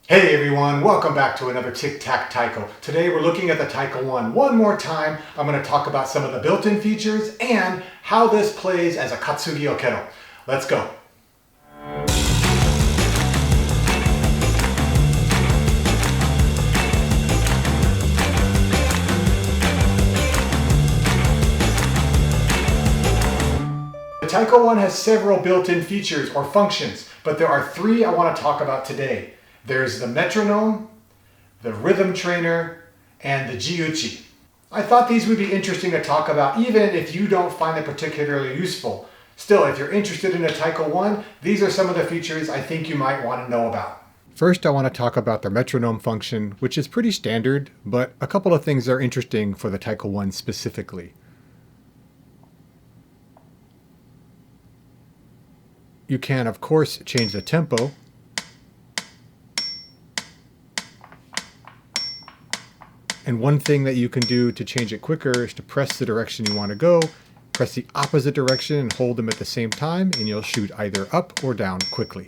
Hey everyone, welcome back to another Tic Tac Taiko. Today we're looking at the Taiko-1 one more time. I'm going to talk about some of the built-in features and how this plays as a Katsugi Okedo. Let's go. The Taiko-1 has several built-in features or functions, but there are three I want to talk about today. There's the Metronome, the Rhythm Trainer, and the Ji-Uchi. I thought these would be interesting to talk about even if you don't find them particularly useful. Still, if you're interested in a Taiko-1, these are some of the features I think you might want to know about. First, I want to talk about the Metronome function, which is pretty standard, but a couple of things are interesting for the Taiko-1 specifically. You can, of course, change the tempo. And one thing that you can do to change it quicker is to press the direction you want to go, press the opposite direction and hold them at the same time, and you'll shoot either up or down quickly.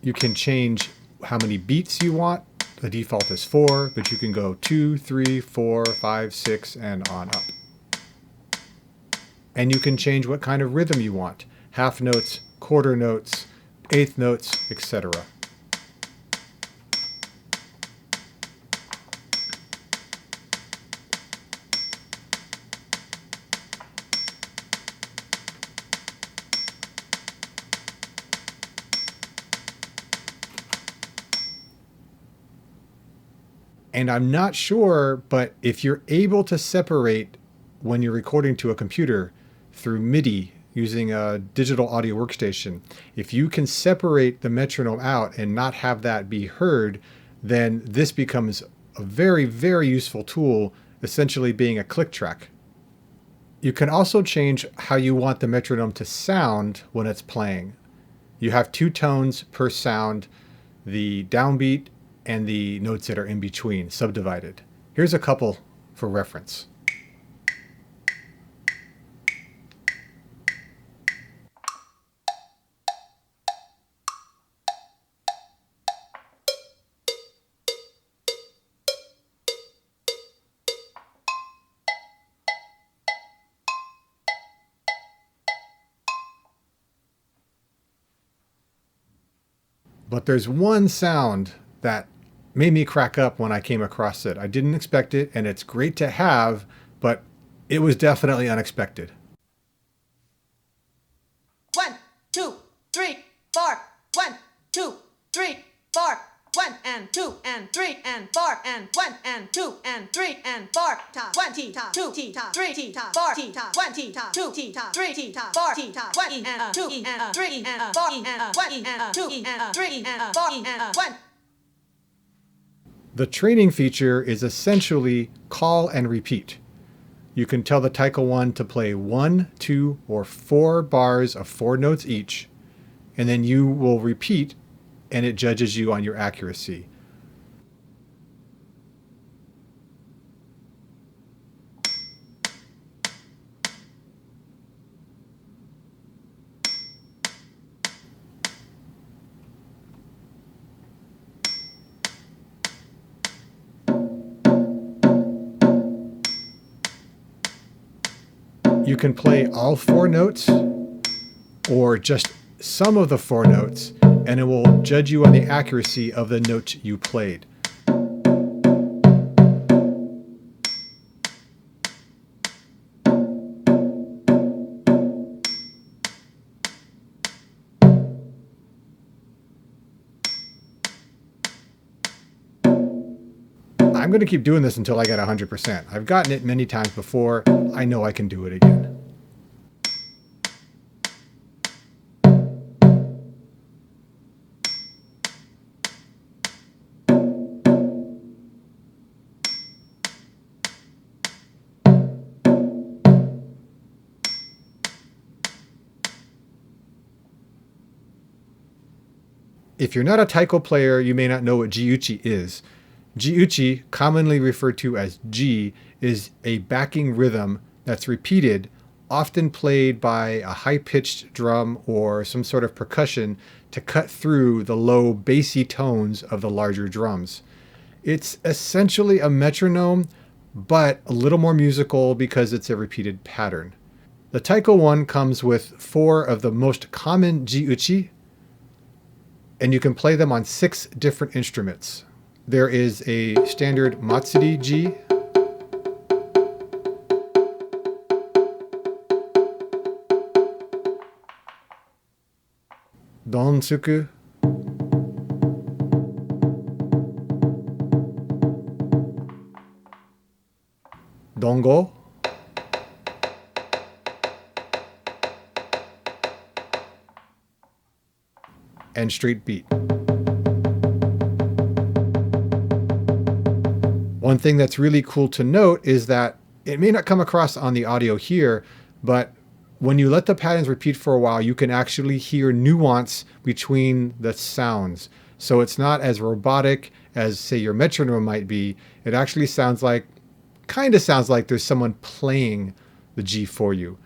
You can change how many beats you want. The default is 4, but you can go 2, 3, 4, 5, 6, and on up. And you can change what kind of rhythm you want. Half notes, quarter notes, eighth notes, etc. And I'm not sure, but if you're able to separate when you're recording to a computer through MIDI using a digital audio workstation, if you can separate the metronome out and not have that be heard, then this becomes a very, very useful tool, essentially being a click track. You can also change how you want the metronome to sound when it's playing. You have 2 tones per sound, the downbeat and the notes that are in between, subdivided. Here's a couple for reference. But there's one sound that made me crack up when I came across it. I didn't expect it, and it's great to have, but it was definitely unexpected. 1, 2, 3, 4. 1, 2, 3, 4. 1 and 2 and 3 and 4 and 1 and 2 and 3 and 4. Ta 1 T ta 2 T ta 3 T ta 4 T ta 1 T ta 2 T ta 3 T ta 4 T ta 1 E and 2 E and 3 E and 4 E and 1 E and 2 E and 3 E and 4 E and 1. The training feature is essentially call and repeat. You can tell the Taiko-1 to play 1, 2, or 4 bars of 4 notes each, and then you will repeat, and it judges you on your accuracy. You can play all 4 notes or just some of the 4 notes, and it will judge you on the accuracy of the notes you played. I'm going to keep doing this until I get 100%. I've gotten it many times before. I know I can do it again. If you're not a taiko player, you may not know what Ji-Uchi is. Ji-Uchi, commonly referred to as Ji, is a backing rhythm that's repeated often played by a high-pitched drum or some sort of percussion to cut through the low bassy tones of the larger drums. It's essentially a metronome, but a little more musical because it's a repeated pattern. The Taiko-1 comes with 4 of the most common Ji-Uchi, and you can play them on 6 different instruments. There is a standard Matsuri Ji, Donsuku, Dongo, and street beat. One thing that's really cool to note is that it may not come across on the audio here, but when you let the patterns repeat for a while, you can actually hear nuance between the sounds. So it's not as robotic as, say, your metronome might be. It actually kind of sounds like there's someone playing the G for you.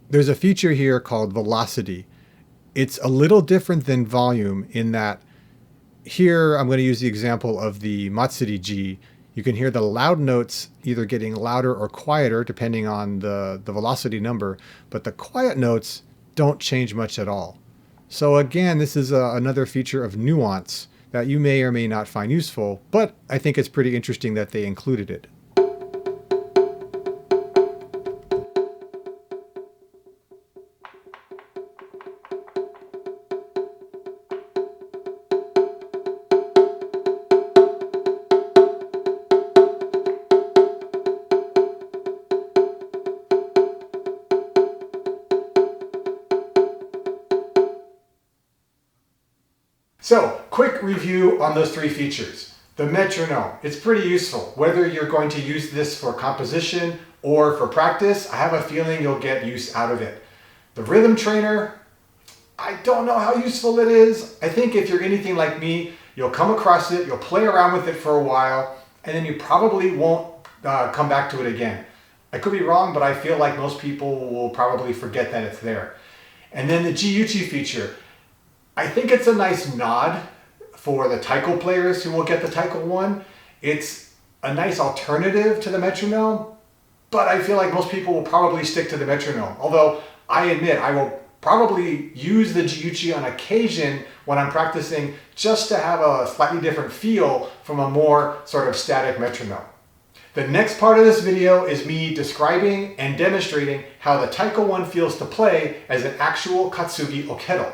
There's a feature here called velocity. It's a little different than volume in that here I'm going to use the example of the Matsuri Ji. You can hear the loud notes either getting louder or quieter depending on the velocity number, but the quiet notes don't change much at all. So again, this is another feature of nuance that you may or may not find useful, but I think it's pretty interesting that they included it. So, quick review on those 3 features. The metronome, it's pretty useful. Whether you're going to use this for composition or for practice, I have a feeling you'll get use out of it. The rhythm trainer, I don't know how useful it is. I think if you're anything like me, you'll come across it, you'll play around with it for a while, and then you probably won't come back to it again. I could be wrong, but I feel like most people will probably forget that it's there. And then the Ji-Uchi feature, I think it's a nice nod for the taiko players who will get the Taiko-1. It's a nice alternative to the metronome, but I feel like most people will probably stick to the metronome. Although I admit I will probably use the Ji-Uchi on occasion when I'm practicing just to have a slightly different feel from a more sort of static metronome. The next part of this video is me describing and demonstrating how the Taiko-1 feels to play as an actual Katsugi Okedo.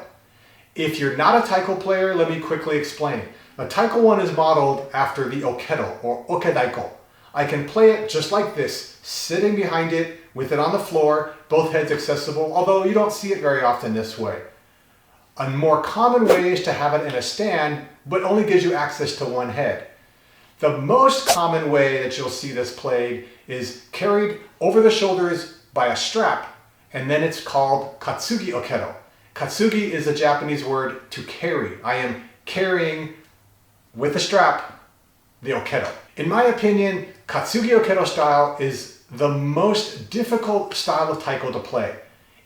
If you're not a taiko player, let me quickly explain. The Taiko-1 is modeled after the Okedo, or Okedaiko. I can play it just like this, sitting behind it, with it on the floor, both heads accessible, although you don't see it very often this way. A more common way is to have it in a stand, but only gives you access to one head. The most common way that you'll see this played is carried over the shoulders by a strap, and then it's called Katsugi Okedo. Katsugi is a Japanese word to carry. I am carrying with a strap the Okedo. In my opinion, Katsugi Okedo style is the most difficult style of taiko to play.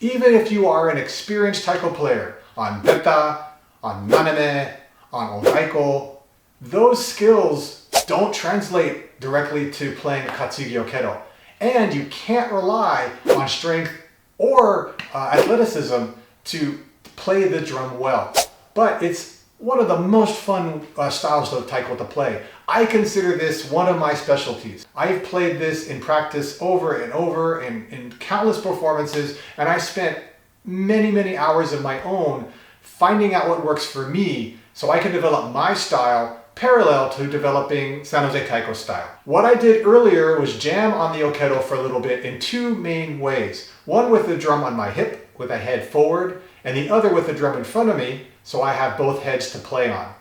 Even if you are an experienced taiko player on beta, on naneme, on odaiko, those skills don't translate directly to playing Katsugi Okedo. And you can't rely on strength or athleticism to play the drum well. But it's one of the most fun styles of taiko to play. I consider this one of my specialties. I've played this in practice over and over in countless performances, and I spent many hours of my own finding out what works for me so I can develop my style parallel to developing San Jose Taiko style. What I did earlier was jam on the Okedo for a little bit in 2 main ways. One with the drum on my hip, with a head forward, and the other with the drum in front of me, so I have both heads to play on.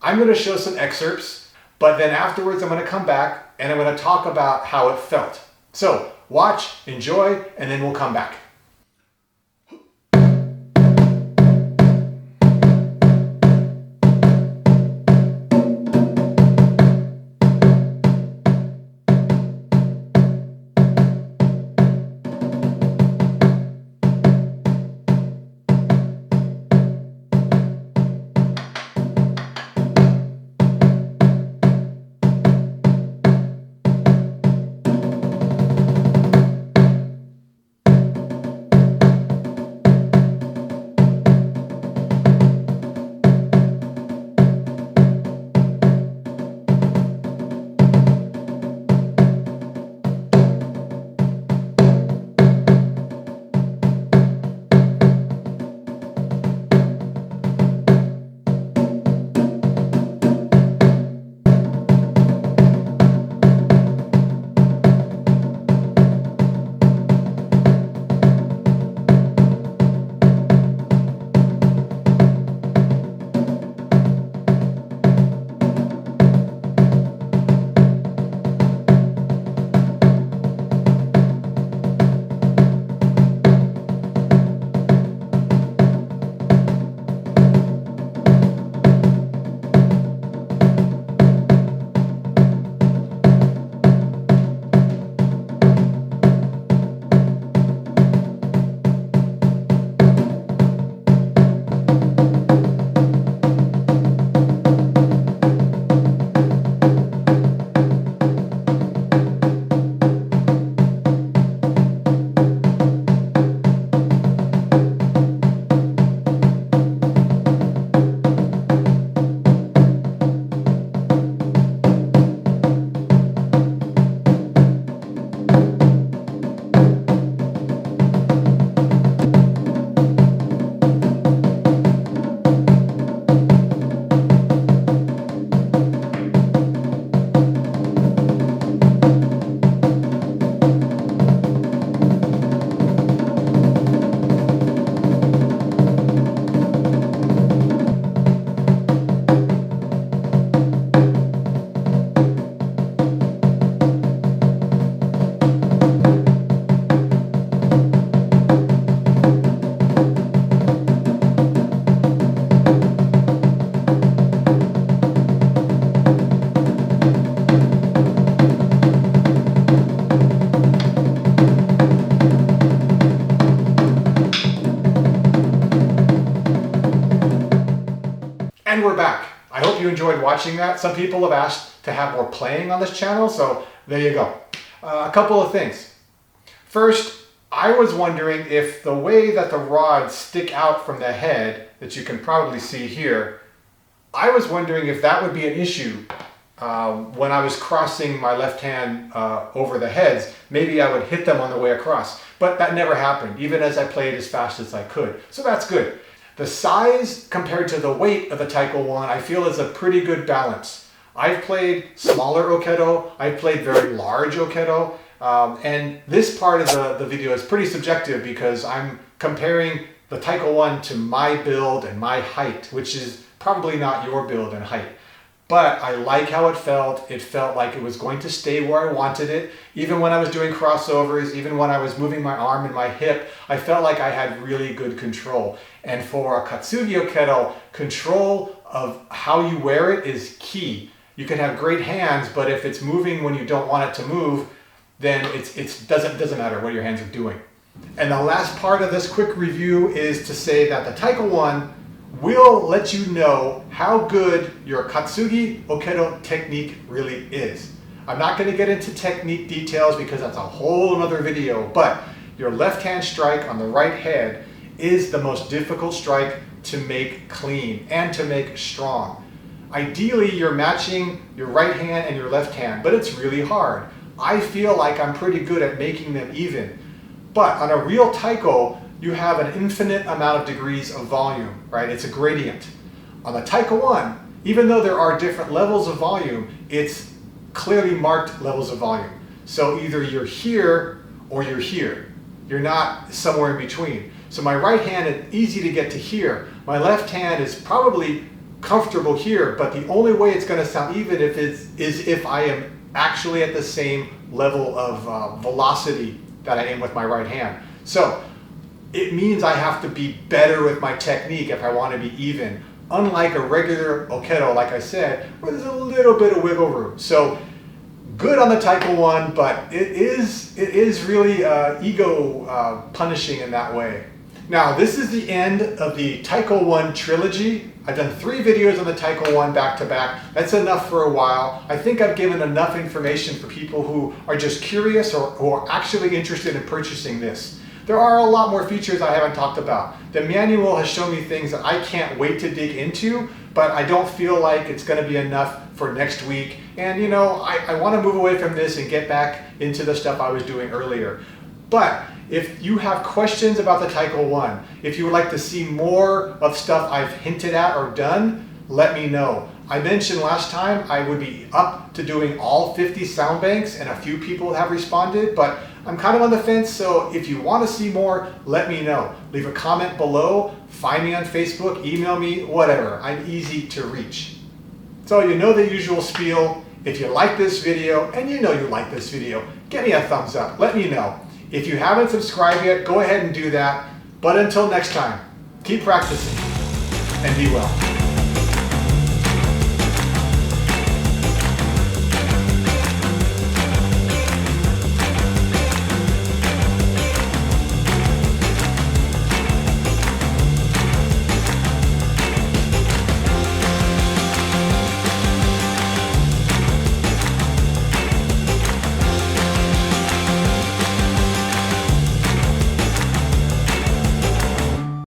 I'm going to show some excerpts, but then afterwards I'm going to come back and I'm going to talk about how it felt. So watch, enjoy, and then we'll come back. And we're back. I hope you enjoyed watching that. Some people have asked to have more playing on this channel, so there you go. A couple of things. First, I was wondering if the way that the rods stick out from the head, that you can probably see here, I was wondering if that would be an issue when I was crossing my left hand over the heads. Maybe I would hit them on the way across, but that never happened, even as I played as fast as I could. So that's good. The size compared to the weight of the Taiko-1, I feel is a pretty good balance. I've played smaller Okedo, I've played very large Okedo, and this part of the video is pretty subjective because I'm comparing the Taiko-1 to my build and my height, which is probably not your build and height. But I like how it felt. It felt like it was going to stay where I wanted it. Even when I was doing crossovers, even when I was moving my arm and my hip, I felt like I had really good control. And for a Katsugi Okedo, control of how you wear it is key. You can have great hands, but if it's moving when you don't want it to move, then it doesn't matter what your hands are doing. And the last part of this quick review is to say that the Taiko-1 will let you know how good your Katsugi Okedo technique really is. I'm not going to get into technique details because that's a whole other video, but your left hand strike on the right head is the most difficult strike to make clean and to make strong. Ideally, you're matching your right hand and your left hand, but it's really hard. I feel like I'm pretty good at making them even. But on a real taiko, you have an infinite amount of degrees of volume, right? It's a gradient. On the Taiko-1, even though there are different levels of volume, it's clearly marked levels of volume. So either you're here or you're here. You're not somewhere in between. So my right hand is easy to get to here. My left hand is probably comfortable here, but the only way it's going to sound even is if I am actually at the same level of velocity that I am with my right hand. So it means I have to be better with my technique if I want to be even. Unlike a regular Okedo, like I said, where there's a little bit of wiggle room. So good on the Taiko-1, but it is really ego punishing in that way. Now, this is the end of the Taiko-1 Trilogy. I've done 3 videos on the Taiko-1 back to back. That's enough for a while. I think I've given enough information for people who are just curious or who are actually interested in purchasing this. There are a lot more features I haven't talked about. The manual has shown me things that I can't wait to dig into, but I don't feel like it's going to be enough for next week. And you know, I want to move away from this and get back into the stuff I was doing earlier. But if you have questions about the Taiko-1, if you would like to see more of stuff I've hinted at or done, let me know. I mentioned last time I would be up to doing all 50 sound banks, and a few people have responded, but I'm kind of on the fence, so if you want to see more, let me know. Leave a comment below, find me on Facebook, email me, whatever. I'm easy to reach. So you know the usual spiel. If you like this video, and you know you like this video, give me a thumbs up. Let me know. If you haven't subscribed yet, go ahead and do that. But until next time, keep practicing and be well.